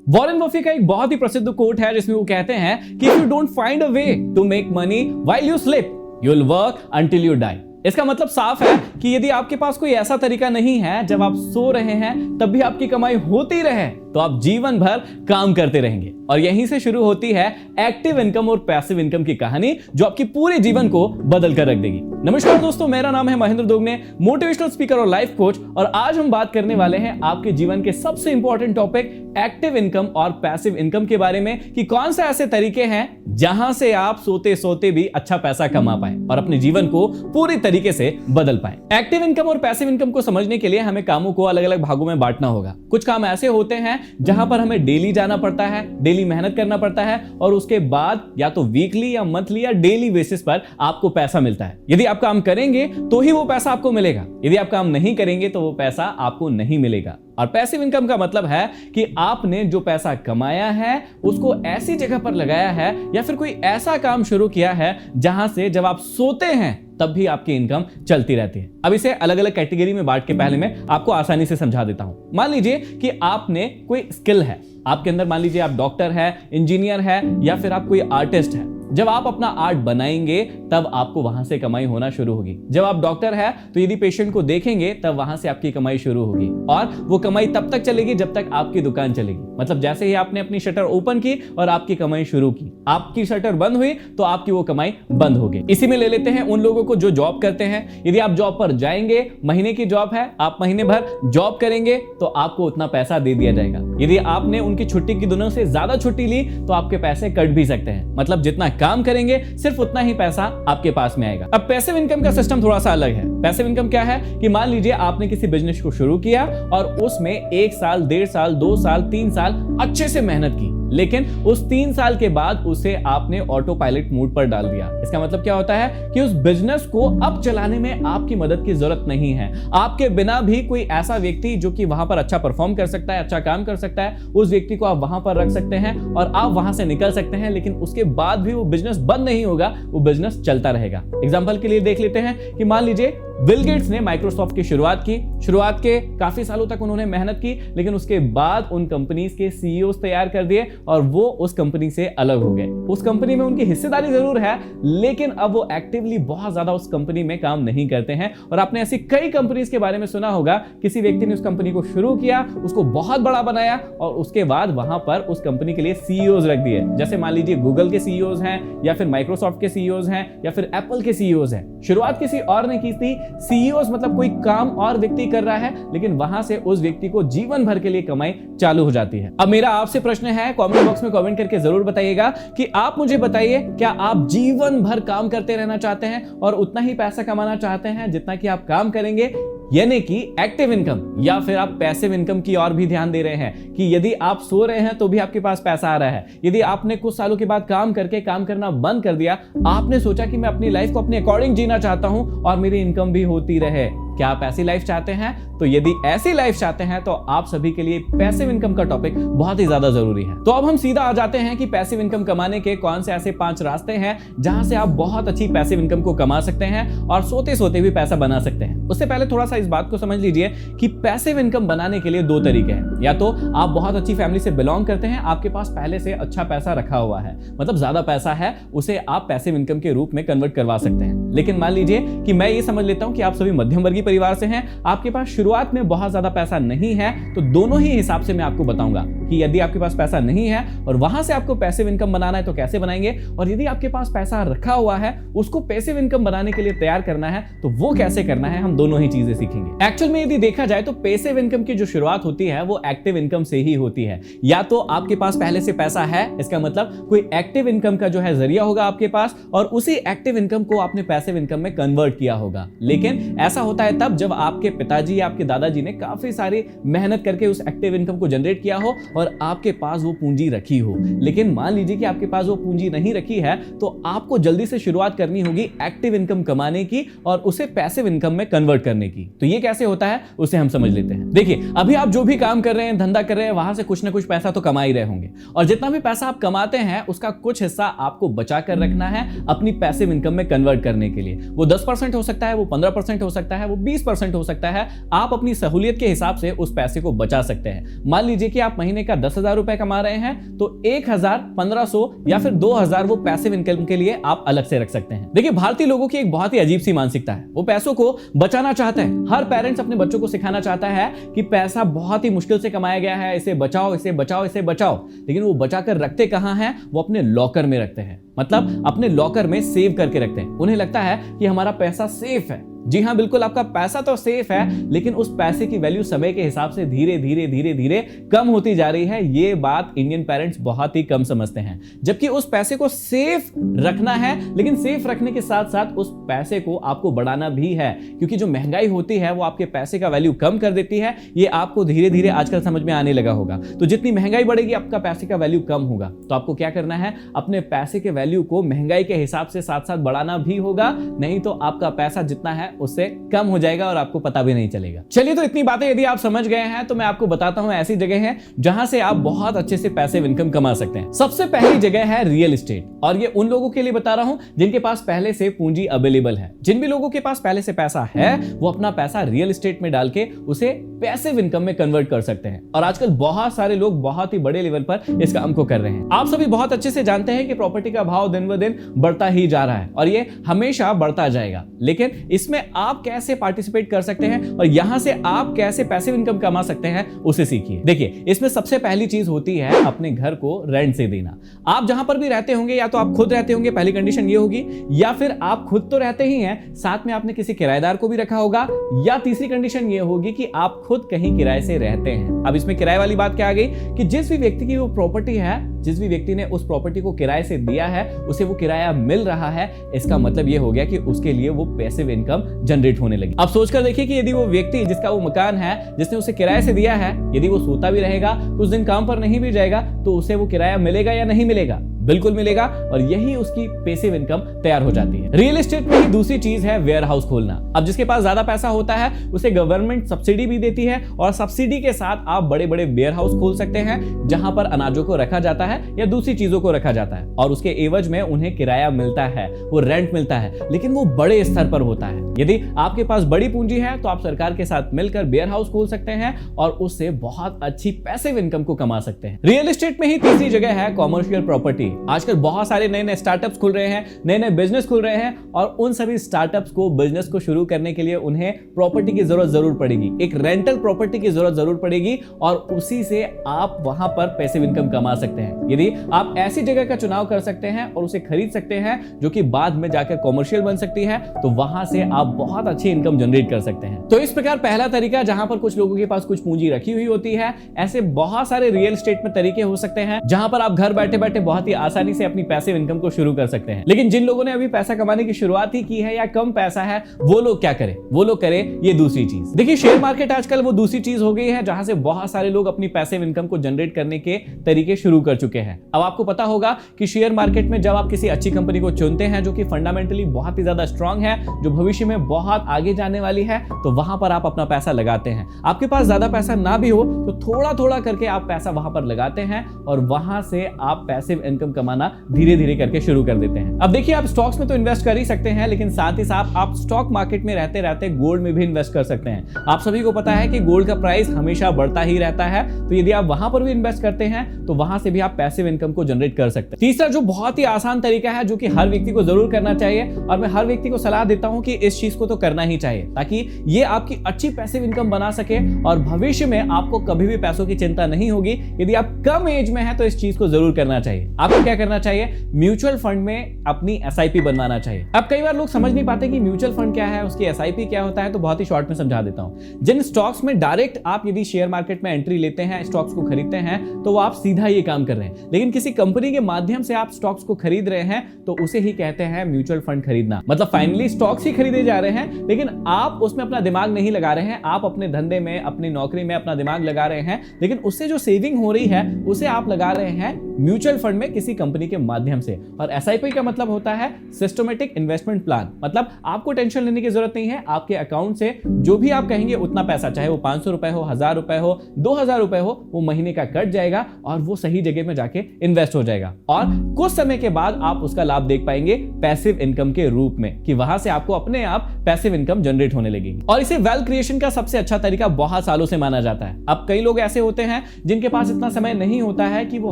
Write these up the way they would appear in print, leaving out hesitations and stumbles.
Warren Buffett का एक बहुत ही प्रसिद्ध कोट है जिसमें वो कहते हैं कि if you don't find a way to make money while you sleep you will work until you die. इसका मतलब साफ है कि यदि आपके पास कोई ऐसा तरीका नहीं है जब आप सो रहे हैं तब भी आपकी कमाई होती रहे तो आप जीवन भर काम करते रहेंगे। और यहीं से शुरू होती है एक्टिव इनकम और पैसिव इनकम की कहानी जो आपकी पूरे जीवन को बदल कर रख देगी। नमस्कार दोस्तों, मेरा नाम है महेंद्र दोगने, मोटिवेशनल स्पीकर और लाइफ कोच, और आज हम बात करने वाले हैं आपके जीवन के सबसे इंपॉर्टेंट टॉपिक एक्टिव इनकम और पैसिव इनकम के बारे में कि कौन से ऐसे तरीके हैं जहां से आप सोते सोते भी अच्छा पैसा कमा पाए और अपने जीवन को पूरी तरीके से बदल पाए। एक्टिव इनकम और पैसिव इनकम को समझने के लिए हमें कामों को अलग अलग भागों में बांटना होगा। कुछ काम ऐसे होते हैं जहां पर हमें डेली जाना पड़ता है, डेली मेहनत करना पड़ता है और उसके बाद या तो वीकली या मंथली या डेली बेसिस पर आपको पैसा मिलता है। यदि आप काम करेंगे तो ही वो पैसा आपको मिलेगा, यदि आप काम नहीं करेंगे तो वो पैसा आपको नहीं मिलेगा। और पैसिव इनकम का मतलब है कि आपने जो पैसा कमाया है उसको ऐसी जगह पर लगाया है या फिर कोई ऐसा काम शुरू किया है जहां से जब आप सोते हैं तब भी आपकी इनकम चलती रहती है। अब इसे अलग अलग कैटेगरी में बांट के पहले मैं आपको आसानी से समझा देता हूं। मान लीजिए कि आपने कोई स्किल है आपके अंदर, मान लीजिए आप डॉक्टर है, इंजीनियर है या फिर आप कोई आर्टिस्ट है। जब आप अपना आर्ट बनाएंगे तब आपको वहां से कमाई होना शुरू होगी। जब आप डॉक्टर है तो यदि पेशेंट को देखेंगे तब वहां से आपकी कमाई शुरू होगी और वो कमाई तब तक चलेगी जब तक आपकी दुकान चलेगी। मतलब जैसे ही आपने अपनी शटर ओपन की और आपकी कमाई शुरू की, आपकी शटर बंद हुई तो आपकी वो कमाई बंद हो गई। इसी में ले लेते हैं उन लोगों को जो जॉब करते हैं। यदि आप जॉब पर जाएंगे, महीने की जॉब है, आप महीने भर जॉब करेंगे तो आपको उतना पैसा दे दिया जाएगा। यदि आपने उनकी छुट्टी की दिनों से ज्यादा छुट्टी ली तो आपके पैसे कट भी सकते हैं। मतलब जितना काम करेंगे सिर्फ उतना ही पैसा आपके पास में आएगा। अब पैसिव इनकम का सिस्टम थोड़ा सा अलग है। पैसिव इनकम क्या है कि मान लीजिए आपने किसी बिजनेस को शुरू किया और उसमें 1 साल, 1.5 साल, 2 साल, 3 साल अच्छे से मेहनत की, लेकिन उस 3 साल के बाद उसे आपने ऑटो पायलट मोड पर डाल दिया। इसका मतलब क्या होता है कि उस बिजनेस को अब चलाने में आपकी मदद की जरूरत नहीं है। आपके बिना भी कोई ऐसा व्यक्ति जो कि वहां पर अच्छा परफॉर्म कर सकता है, अच्छा काम कर सकता है, उस व्यक्ति को आप वहां पर रख सकते हैं और आप वहां से निकल सकते हैं। लेकिन उसके बाद भी वो बिजनेस बंद नहीं होगा, वो बिजनेस चलता रहेगा। एग्जांपल के लिए देख लेते हैं कि मान लीजिए बिल गेट्स ने माइक्रोसॉफ्ट की शुरुआत की। शुरुआत के काफी सालों तक उन्होंने मेहनत की, लेकिन उसके बाद उन कंपनीज के सीईओज तैयार कर दिए और वो उस कंपनी से अलग हो गए। उस कंपनी में उनकी हिस्सेदारी जरूर है, लेकिन अब वो एक्टिवली बहुत ज्यादा उस कंपनी में काम नहीं करते हैं। और आपने ऐसी कई कंपनीज के बारे में सुना होगा, किसी व्यक्ति ने उस कंपनी को शुरू किया, उसको बहुत बड़ा बनाया और उसके बाद वहां पर उस कंपनी के लिए सीईओज रख दिए। जैसे मान लीजिए गूगल के सीईओज हैं या फिर माइक्रोसॉफ्ट के सीईओज हैं या फिर एप्पल के सीईओज हैं। शुरुआत किसी और ने की थी। सीईओज मतलब कोई काम और व्यक्ति कर रहा है, लेकिन वहां से उस व्यक्ति को जीवन भर के लिए कमाई चालू हो जाती है। अब मेरा आपसे प्रश्न है, कमेंट बॉक्स में कमेंट करके जरूर बताइएगा कि आप मुझे बताइए, क्या आप जीवन भर काम करते रहना चाहते हैं और उतना ही पैसा कमाना चाहते हैं जितना कि आप काम करेंगे, यानी कि एक्टिव इनकम, या फिर आप पैसिव इनकम की और भी ध्यान दे रहे हैं कि यदि आप सो रहे हैं तो भी आपके पास पैसा आ रहा है। यदि आपने कुछ सालों के बाद काम करना बंद कर दिया, आपने सोचा कि मैं अपनी लाइफ को अपने अकॉर्डिंग जीना चाहता हूं और मेरी इनकम भी होती रहे। क्या आप ऐसी लाइफ चाहते हैं? तो यदि ऐसी लाइफ चाहते हैं तो आप सभी के लिए पैसिव इनकम का टॉपिक बहुत ही ज्यादा जरूरी है। तो अब हम सीधा आ जाते हैं कि पैसिव इनकम कमाने के कौन से ऐसे 5 रास्ते हैं जहां से आप बहुत अच्छी पैसिव इनकम को कमा सकते हैं और सोते सोते भी पैसा बना सकते हैं। उससे पहले थोड़ा सा इस बात को समझ लीजिए कि पैसिव इनकम बनाने के लिए 2 तरीके हैं। या तो आप बहुत अच्छी फैमिली से बिलोंग करते हैं, आपके पास पहले से अच्छा पैसा रखा हुआ है, मतलब ज्यादा पैसा है, उसे आप पैसिव इनकम के रूप में कन्वर्ट करवा सकते हैं। लेकिन मान लीजिए कि मैं ये समझ लेता हूं कि आप सभी मध्यम वर्गीय परिवार से हैं, आपके पास शुरुआत में बहुत ज्यादा पैसा नहीं है, तो दोनों ही हिसाब से मैं आपको बताऊंगा कि यदि आपके पास पैसा नहीं है और वहां से आपको पैसिव इनकम बनाना है तो कैसे बनाएंगे, और यदि आपके पास पैसा रखा हुआ है उसको पैसिव इनकम बनाने के लिए तैयार करना है तो वो कैसे करना है, हम दोनों ही चीजें सीखेंगे। एक्चुअल में यदि देखा जाए तो पैसिव इनकम की जो शुरुआत होती है वो एक्टिव इनकम से ही होती है। या तो आपके पास पहले से पैसा है, इसका मतलब कोई एक्टिव इनकम का जो है जरिया होगा आपके पास और उसी एक्टिव इनकम को आपने पैसिव इनकम में कन्वर्ट किया होगा। लेकिन ऐसा होता है तब जब आपके पिताजी या आपके दादाजी ने काफी सारी मेहनत करके उस एक्टिव इनकम को जनरेट किया हो और आपके पास वो पूंजी रखी हो। लेकिन मान लीजिए कि आपके पास वो पूंजी नहीं रखी है तो आपको जल्दी से शुरुआत करनी होगी एक्टिव इनकम कमाने की और उसे पैसिव इनकम में कन्वर्ट करने की। तो ये कैसे होता है उसे हम समझ लेते हैं। देखिए, अभी आप जो भी काम कर रहे हैं, धंधा कर रहे हैं, वहां से कुछ ना कुछ पैसा तो कमा ही रहे होंगे और जितना भी पैसा आप कमाते हैं उसका कुछ हिस्सा आपको बचा कर रखना है अपनी पैसिव इनकम में कन्वर्ट करने के लिए। वो 10% हो सकता है, वो 15% हो सकता है, वो 20% हो सकता है, आप अपनी सहूलियत के हिसाब से उस पैसे को बचा सकते हैं। मान लीजिए कि आप महीने का 10,000 रुपए कमा रहे हैं, तो 1,000, 1,500 या फिर 2,000 वो पैसिव इनकम के लिए आप अलग से रख सकते हैं। देखिए, भारतीय लोगों की एक बहुत ही अजीब सी मानसिकता है, वो पैसों को बचाना चाहते हैं। हर पेरेंट्स अपने बच्चों को सिखाना चाहता है कि पैसा बहुत ही मुश्किल से कमाया गया है, इसे बचाओ, इसे बचाओ, इसे बचाओ। लेकिन वो बचाकर रखते कहां हैं? वो अपने लॉकर में रखते हैं, मतलब अपने लॉकर में सेव करके रखते हैं। उन्हें लगता है कि हमारा पैसा सेफ है। जी हां, बिल्कुल, आपका पैसा तो सेफ है, लेकिन उस पैसे की वैल्यू समय के हिसाब से धीरे धीरे धीरे धीरे कम होती जा रही है। ये बात इंडियन पेरेंट्स बहुत ही कम समझते हैं। जबकि उस पैसे को सेफ रखना है, लेकिन सेफ रखने के साथ साथ उस पैसे को आपको बढ़ाना भी है, क्योंकि जो महंगाई होती है वो आपके पैसे का वैल्यू कम कर देती है। ये आपको धीरे धीरे आजकल समझ में आने लगा होगा। तो जितनी महंगाई बढ़ेगी, आपका पैसे का वैल्यू कम होगा। तो आपको क्या करना है? अपने पैसे के वैल्यू को महंगाई के हिसाब से साथ साथ बढ़ाना भी होगा, नहीं तो आपका पैसा जितना है उससे कम हो जाएगा और आपको पता भी नहीं चलेगा। चलिए, तो इतनी बातें यदि आप समझ गए हैं तो मैं आपको बताता हूं ऐसी जगह है जहां से आप बहुत अच्छे से पैसिव इनकम कमा सकते हैं। सबसे पहली जगह है रियल एस्टेट, और ये उन लोगों के लिए बता रहा हूं जिनके पास पहले से पूंजी अवेलेबल है। जिन भी लोगों के पास पहले से पैसा है, वो अपना पैसा रियल एस्टेट में डाल के उसे पैसिव इनकम में कन्वर्ट कर सकते हैं। और आजकल बहुत सारे लोग बहुत ही बड़े लेवल पर इस काम को कर रहे हैं। आप सभी बहुत अच्छे से जानते हैं कि प्रॉपर्टी का भाव दिन ब दिन बढ़ता ही जा रहा है और ये हमेशा बढ़ता जाएगा। लेकिन इसमें आप कैसे पार्टिसिपेट कर सकते हैं और यहां से आप कैसे पैसिव इनकम कमा सकते हैं, उसे सीखिए। देखिए, इसमें सबसे पहली चीज होती है अपने घर को रेंट से देना। आप जहां पर भी रहते होंगे, या तो आप खुद रहते होंगे, पहली कंडीशन ये होगी, या फिर आप खुद तो रहते ही हैं, साथ में आपने किसी किराएदार को भी रखा होगा, या तीसरी कंडीशन ये होगी कि आप खुद कहीं किराए से रहते हैं। अब इसमें किराए वाली बात क्या आ गई कि जिस भी व्यक्ति की वो प्रॉपर्टी है, जिस भी व्यक्ति ने उस प्रॉपर्टी को किराए से दिया है, उसे वो किराया मिल रहा है। इसका मतलब ये हो गया कि उसके लिए वो पैसिव इनकम जनरेट होने लगी। अब सोचकर देखिए कि यदि वो व्यक्ति जिसका वो मकान है, जिसने उसे किराए से दिया है, यदि वो सोता भी रहेगा, कुछ दिन काम पर नहीं भी जाएगा, तो उसे वो किराया मिलेगा या नहीं मिलेगा? बिल्कुल मिलेगा, और यही उसकी पैसिव इनकम तैयार हो जाती है। रियल एस्टेट में ही दूसरी चीज है वेयर हाउस खोलना। अब जिसके पास ज्यादा पैसा होता है, उसे गवर्नमेंट सब्सिडी भी देती है, और सब्सिडी के साथ आप बड़े बड़े वेयर हाउस खोल सकते हैं, जहां पर अनाजों को रखा जाता है या दूसरी चीजों को रखा जाता है, और उसके एवज में उन्हें किराया मिलता है, वो रेंट मिलता है, लेकिन वो बड़े स्तर पर होता है। यदि आपके पास बड़ी पूंजी है, तो आप सरकार के साथ मिलकर वेयर हाउस खोल सकते हैं और उससे बहुत अच्छी पैसिव इनकम को कमा सकते हैं। रियल एस्टेट में ही तीसरी जगह है कॉमर्शियल प्रॉपर्टी। आजकल बहुत सारे नए नए स्टार्टअप्स खुल रहे हैं, नए नए बिजनेस खुल रहे हैं, और उन सभी स्टार्टअप्स को, बिजनेस को शुरू करने के लिए उन्हें प्रॉपर्टी की जरूरत जरूर पड़ेगी, एक रेंटल प्रॉपर्टी की जरूरत जरूर पड़ेगी, और उसी से आप वहां पर पैसिव इनकम कमा सकते हैं। यदि आप ऐसी जगह का चुनाव कर सकते हैं और उसे खरीद सकते हैं जो कि बाद में जाकर कॉमर्शियल बन सकती है, तो वहां से आप बहुत अच्छी इनकम जनरेट कर सकते हैं। तो इस प्रकार पहला तरीका, जहां पर कुछ लोगों के पास कुछ पूंजी रखी हुई होती है, ऐसे बहुत सारे रियल एस्टेट में तरीके हो सकते हैं जहां पर आप घर बैठे बैठे बहुत ही आसानी से अपनी पैसिव इनकम को शुरू कर सकते हैं। लेकिन जिन लोगों ने अभी पैसा कमाने की शुरुआत ही की है या कम पैसा है, वो लोग क्या करें? वो लोग करें ये दूसरी चीज। देखिए, शेयर मार्केट आजकल वो दूसरी चीज हो गई है जहां से बहुत सारे लोग अपनी पैसिव इनकम को जनरेट करने के तरीके शुरू कर चुके हैं। अब आपको पता होगा कि शेयर मार्केट में जब आप किसी अच्छी कंपनी को चुनते हैं जो कि फंडामेंटली बहुत ही ज्यादा स्ट्रांग है, जो भविष्य में बहुत आगे जाने वाली है, तो वहां पर आप अपना पैसा लगाते हैं। आपके पास ज्यादा पैसा ना भी हो तो थोड़ा थोड़ा करके आप पैसा वहां पर लगाते हैं, और वहां से आप पैसिव इनकम कमाना धीरे धीरे करके शुरू कर देते हैं। अब देखिए, आप स्टॉक्स में तो इन्वेस्ट कर ही सकते हैं, लेकिन साथ ही साथ आप स्टॉक मार्केट में रहते रहते गोल्ड में भी इन्वेस्ट कर सकते हैं। आप सभी को पता है कि गोल्ड का प्राइस हमेशा बढ़ता ही रहता है, तो यदि आप वहां पर भी इन्वेस्ट करते हैं तो वहां से भी आप पैसिव इनकम को जनरेट कर सकते हैं। तीसरा जो बहुत ही आसान तरीका है, जो कि हर व्यक्ति को जरूर करना चाहिए, और मैं हर व्यक्ति को सलाह देता हूं कि इस चीज को तो करना ही चाहिए, ताकि ये आपकी अच्छी पैसिव इनकम बना सके और भविष्य में आपको कभी भी पैसों की चिंता नहीं होगी। यदि आप कम एज में हैं तो इस चीज को जरूर करना चाहिए। आपको क्या करना चाहिए? म्यूचुअल फंड में अपनी एसआईपी बनवाना चाहिए। अब कई बार लोग समझ नहीं पाते कि म्यूचुअल फंड क्या है, उसकी एसआईपी क्या होता है, तो बहुत ही शॉर्ट में समझा देता हूं। जिन स्टॉक्स में डायरेक्ट आप यदि शेयर मार्केट में एंट्री लेते हैं, स्टॉक्स को खरीदते हैं, तो वो आप सीधा ये काम कर रहे हैं। लेकिन किसी कंपनी के माध्यम से आप स्टॉक्स को खरीद रहे हैं, तो उसे ही कहते हैं म्यूचुअल फंड खरीदना। मतलब फाइनली स्टॉक्स ही खरीदे जा रहे हैं, लेकिन आप उसमें अपना दिमाग नहीं लगा रहे हैं। आप अपने धंधे में, अपनी नौकरी में अपना दिमाग लगा रहे हैं, लेकिन उससे जो सेविंग हो रही है उसे आप लगा रहे हैं म्यूचुअल फंड में, किसी कंपनी के माध्यम से। और एसआईपी का मतलब होता है सिस्टमेटिक इन्वेस्टमेंट प्लान, मतलब आपको टेंशन लेने की जरूरत नहीं है। आपके अकाउंट से जो भी आप कहेंगे उतना पैसा, चाहे वो 500 रुपए हो, 1000 रुपए हो, 2000 रुपए हो, वो महीने का कट जाएगा और वो सही जगह में जाके इन्वेस्ट हो जाएगा। और कुछ समय के बाद आप उसका लाभ देख पाएंगे पैसिव इनकम के रूप में, कि वहां से आपको अपने आप पैसिव इनकम जनरेट होने लगेगी। और इसे वेल्थ क्रिएशन का सबसे अच्छा तरीका बहुत सालों से माना जाता है। अब कई लोग ऐसे होते हैं जिनके पास इतना समय नहीं होता है कि वो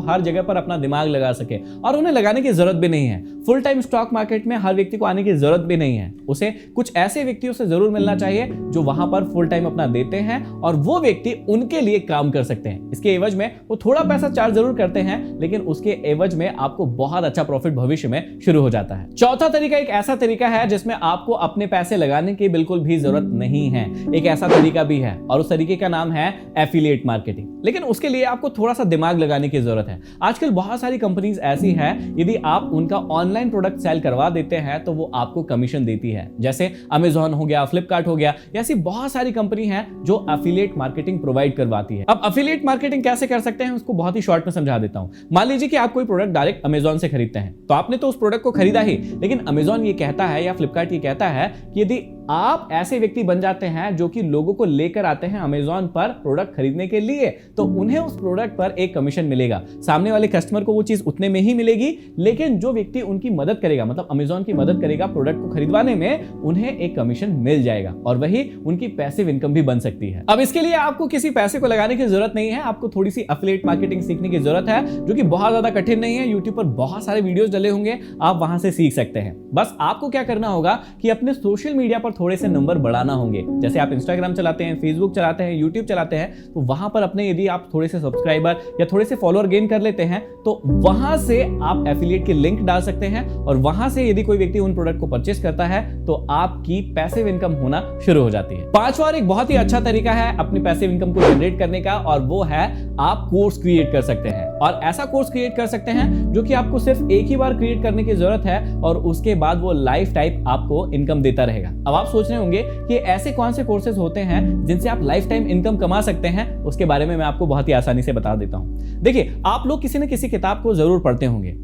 हर जगह पर अपना दिमाग लगा सके, और उन्हें लगाने की जरूरत भी नहीं है। फुल टाइम स्टॉक मार्केट में हर व्यक्ति को आने की जरूरत भी नहीं है। उसे कुछ ऐसे व्यक्तियों से जरूर मिलना चाहिए जो वहां पर फुल टाइम अपना देते हैं और वो व्यक्ति उनके लिए काम कर सकते हैं। इसके एवज में वो थोड़ा पैसा चार्ज जरूर करते हैं, लेकिन उसके एवज में आपको बहुत अच्छा प्रॉफिट भविष्य में शुरू हो जाता है। चौथा तरीका एक ऐसा तरीका है जिसमें आपको अपने पैसे लगाने की बिल्कुल भी जरूरत नहीं है। एक ऐसा तरीका भी है और उस तरीके का नाम है एफिलिएट मार्केटिंग, लेकिन उसके लिए आपको थोड़ा सा दिमाग लगाने की जरूरत है। आजकल बहुत सारी कंपनीज ऐसी है, यदि आप उनका ऑनलाइन प्रोडक्ट सेल करवा देते हैं तो वो आपको कमीशन देती है। जैसे अमेजॉन हो गया, फ्लिपकार्ट हो गया, ऐसी बहुत सारी कंपनी है जो एफिलिएट मार्केटिंग प्रोवाइड करवाती है। अब एफिलिएट मार्केटिंग कैसे कर सकते हैं उसको बहुत ही शॉर्ट में समझा देता हूं। मान लीजिए कि आप कोई प्रोडक्ट डायरेक्ट अमेजॉन से खरीदते हैं, तो आपने तो उस प्रोडक्ट को खरीदा ही, लेकिन अमेजॉन ये कहता है या फ्लिपकार्ट ये कहता है कि यदि आप ऐसे व्यक्ति बन जाते हैं जो कि लोगों को लेकर आते हैं अमेजॉन पर प्रोडक्ट खरीदने के लिए, तो उन्हें उस प्रोडक्ट पर एक कमीशन मिलेगा। सामने वाले कस्टमर को वो चीज उतने में ही मिलेगी, लेकिन जो व्यक्ति उनकी मदद करेगा, मतलब अमेजॉन की मदद करेगा प्रोडक्ट को खरीदवाने में, उन्हें एक कमीशन मिल जाएगा और वही उनकी पैसिव इनकम भी बन सकती है। अब इसके लिए आपको किसी पैसे को लगाने की जरूरत नहीं है, आपको थोड़ी सी एफिलिएट मार्केटिंग सीखने की जरूरत है, जो कि बहुत ज्यादा कठिन नहीं है। यूट्यूब पर बहुत सारे वीडियोस डले होंगे, आप वहां से सीख सकते हैं। बस आपको क्या करना होगा कि अपने सोशल मीडिया पर थोड़े से नंबर बढ़ाना होंगे। जैसे आप इंस्टाग्राम चलाते हैं, फेसबुक चलाते हैं, यूट्यूब चलाते हैं, तो वहां पर अपने यदि आप थोड़े से सब्सक्राइबर या थोड़े से फॉलोअर गेन कर लेते हैं, तो वहां से आप एफिलिएट की लिंक डाल सकते हैं और वहां से यदि कोई व्यक्ति उन प्रोडक्ट को परचेस करता है तो आपकी पैसिव इनकम होना शुरू हो जाती है। पांचवा और एक बहुत ही अच्छा तरीका है अपनी पैसिव इनकम को जनरेट करने का, और वो है आप कोर्स क्रिएट कर सकते हैं। और ऐसा कोर्स क्रिएट कर सकते हैं जो कि आपको सिर्फ एक ही बार क्रिएट करने की जरूरत है और उसके बाद वो लाइफ टाइम आपको इनकम देता रहेगा। अब आप सोच रहे होंगे कि ऐसे कौन से कोर्सेज होते हैं जिनसे आप लाइफ टाइम इनकम कमा सकते हैं, उसके बारे में मैं आपको बहुत ही आसानी से बता देता हूं। देखिए, आप लोग किसी न किसी किताब को जरूर पढ़ते होंगे।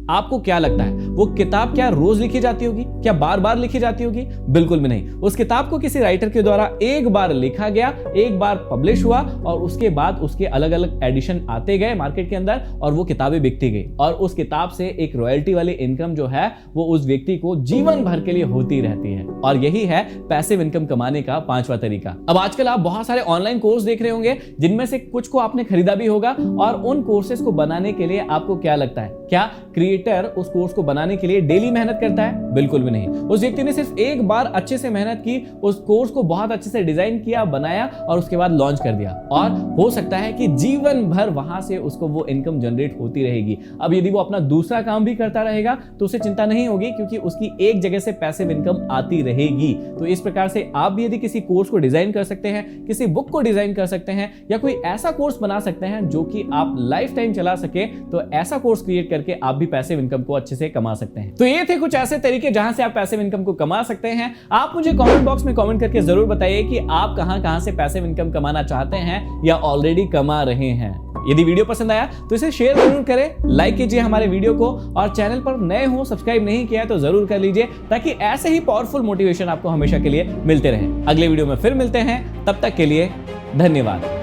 आपको क्या लगता है वो किताब क्या रोज लिखी जाती होगी, क्या बार बार लिखी जाती होगी? बिल्कुल भी नहीं। उस किताब को किसी राइटर के द्वारा एक बार लिखा गया, एक बार पब्लिश हुआ और उसके बाद उसके अलग अलग एडिशन आते गए मार्केट के अंदर और वो किताबें बिकती गई और उस किताब से एक रॉयल्टी वाली इनकम जो है वो उस व्यक्ति को जीवन भर के लिए होती रहती है। और यही है पैसिव इनकम कमाने का पांचवा तरीका। अब आजकल आप बहुत सारे ऑनलाइन कोर्स देख रहे होंगे जिनमें से कुछ को आपने खरीदा भी होगा, और उन कोर्सेज को बनाने के लिए आपको क्या लगता है, क्या क्रिएटर उस कोर्स को बनाने के लिए डेली मेहनत करता है? बिल्कुल भी नहीं। उस व्यक्ति ने सिर्फ एक बार अच्छे से मेहनत की, उस कोर्स को बहुत अच्छे से डिजाइन किया, बनाया और उसके बाद लॉन्च कर दिया, और हो सकता है कि जीवन भर वहां से उसको वो इनकम जनरेट होती रहेगी। अब यदि वो अपना दूसरा काम भी करता रहेगा तो उसे चिंता नहीं होगी, क्योंकि उसकी एक जगह से पैसिव इनकम आती रहेगी। तो इस प्रकार से आप भी यदि किसी कोर्स को डिजाइन कर सकते हैं, किसी बुक को डिजाइन कर सकते हैं, या कोई ऐसा कोर्स बना सकते हैं जो कि आप लाइफ टाइम चला सके, तो ऐसा कोर्स क्रिएट करके आप भी पैसिव इनकम को अच्छे से कमा सकते हैं। तो ये थे कुछ ऐसे तरीके जहां से आप पैसिव इनकम को कमा सकते हैं। आप मुझे कमेंट बॉक्स में कमेंट करके जरूर बताइए कि आप कहां से पैसिव इनकम कमाना चाहते हैं या ऑलरेडी कमा रहे हैं। यदि वीडियो पसंद आया तो इसे शेयर जरूर करें, लाइक कीजिए हमारे वीडियो को, और चैनल पर नए हो, सब्सक्राइब नहीं किया है तो जरूर कर लीजिए, ताकि ऐसे ही पावरफुल मोटिवेशन आपको हमेशा के लिए मिलते रहे। अगले वीडियो में फिर मिलते हैं, तब तक के लिए धन्यवाद।